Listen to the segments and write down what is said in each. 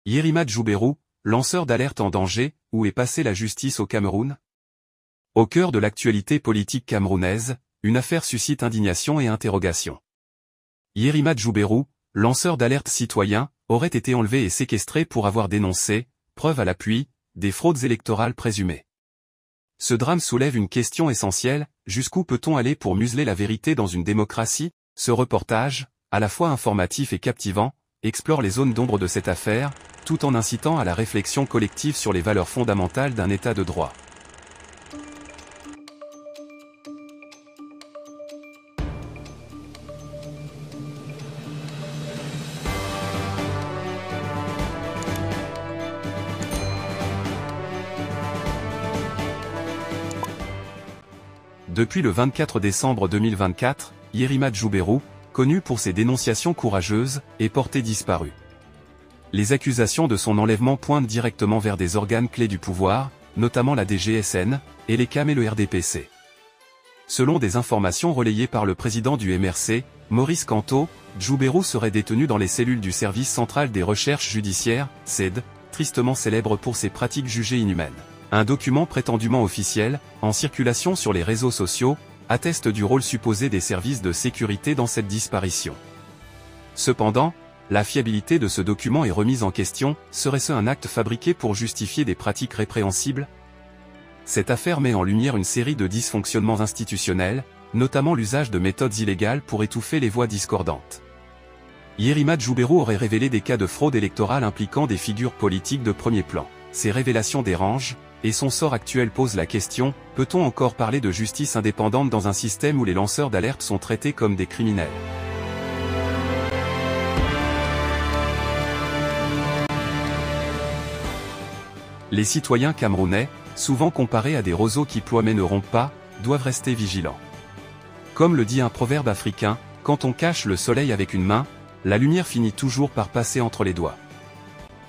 Yerima Djoubérou, lanceur d'alerte en danger, où est passée la justice au Cameroun? Au cœur de l'actualité politique camerounaise, une affaire suscite indignation et interrogation. Yerima Djoubérou, lanceur d'alerte citoyen, aurait été enlevé et séquestré pour avoir dénoncé, preuve à l'appui, des fraudes électorales présumées. Ce drame soulève une question essentielle, jusqu'où peut-on aller pour museler la vérité dans une démocratie? Ce reportage, à la fois informatif et captivant, explore les zones d'ombre de cette affaire, tout en incitant à la réflexion collective sur les valeurs fondamentales d'un État de droit. Depuis le 24 décembre 2024, Yerima Djoubérou, connu pour ses dénonciations courageuses, est porté disparu. Les accusations de son enlèvement pointent directement vers des organes clés du pouvoir, notamment la DGSN, et les CAM et le RDPC. Selon des informations relayées par le président du MRC, Maurice Kamto, Djoubérou serait détenu dans les cellules du Service central des recherches judiciaires, SED, tristement célèbre pour ses pratiques jugées inhumaines. Un document prétendument officiel, en circulation sur les réseaux sociaux, atteste du rôle supposé des services de sécurité dans cette disparition. Cependant, la fiabilité de ce document est remise en question, serait-ce un acte fabriqué pour justifier des pratiques répréhensibles? Cette affaire met en lumière une série de dysfonctionnements institutionnels, notamment l'usage de méthodes illégales pour étouffer les voix discordantes. Yerima Djoubérou aurait révélé des cas de fraude électorale impliquant des figures politiques de premier plan. Ces révélations dérangent, et son sort actuel pose la question, peut-on encore parler de justice indépendante dans un système où les lanceurs d'alerte sont traités comme des criminels? Les citoyens camerounais, souvent comparés à des roseaux qui ploient mais ne rompent pas, doivent rester vigilants. Comme le dit un proverbe africain, quand on cache le soleil avec une main, la lumière finit toujours par passer entre les doigts.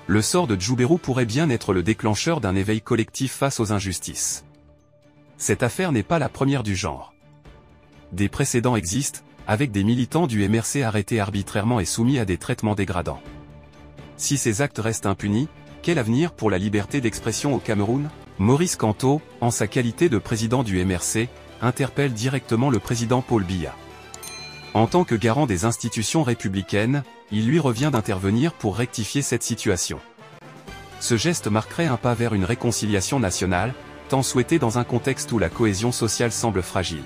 Le sort de Djoubérou pourrait bien être le déclencheur d'un éveil collectif face aux injustices. Cette affaire n'est pas la première du genre. Des précédents existent, avec des militants du MRC arrêtés arbitrairement et soumis à des traitements dégradants. Si ces actes restent impunis, quel avenir pour la liberté d'expression au Cameroun? Maurice Kamto, en sa qualité de président du MRC, interpelle directement le président Paul Biya. En tant que garant des institutions républicaines, il lui revient d'intervenir pour rectifier cette situation. Ce geste marquerait un pas vers une réconciliation nationale, tant souhaitée dans un contexte où la cohésion sociale semble fragile.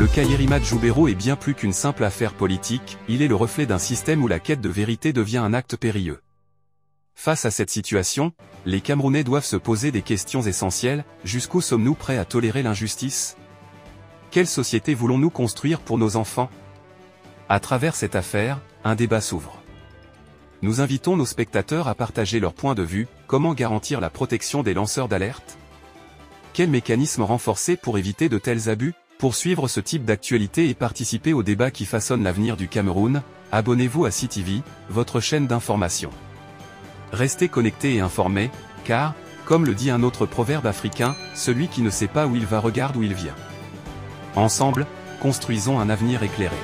Le cas Yerima Djoubérou est bien plus qu'une simple affaire politique, il est le reflet d'un système où la quête de vérité devient un acte périlleux. Face à cette situation, les Camerounais doivent se poser des questions essentielles, jusqu'où sommes-nous prêts à tolérer l'injustice? Quelle société voulons-nous construire pour nos enfants? À travers cette affaire, un débat s'ouvre. Nous invitons nos spectateurs à partager leur point de vue, comment garantir la protection des lanceurs d'alerte? Quels mécanismes renforcer pour éviter de tels abus? Pour suivre ce type d'actualité et participer au débat qui façonne l'avenir du Cameroun, abonnez-vous à CTV, votre chaîne d'information. Restez connectés et informés, car, comme le dit un autre proverbe africain, celui qui ne sait pas où il va regarde où il vient. Ensemble, construisons un avenir éclairé.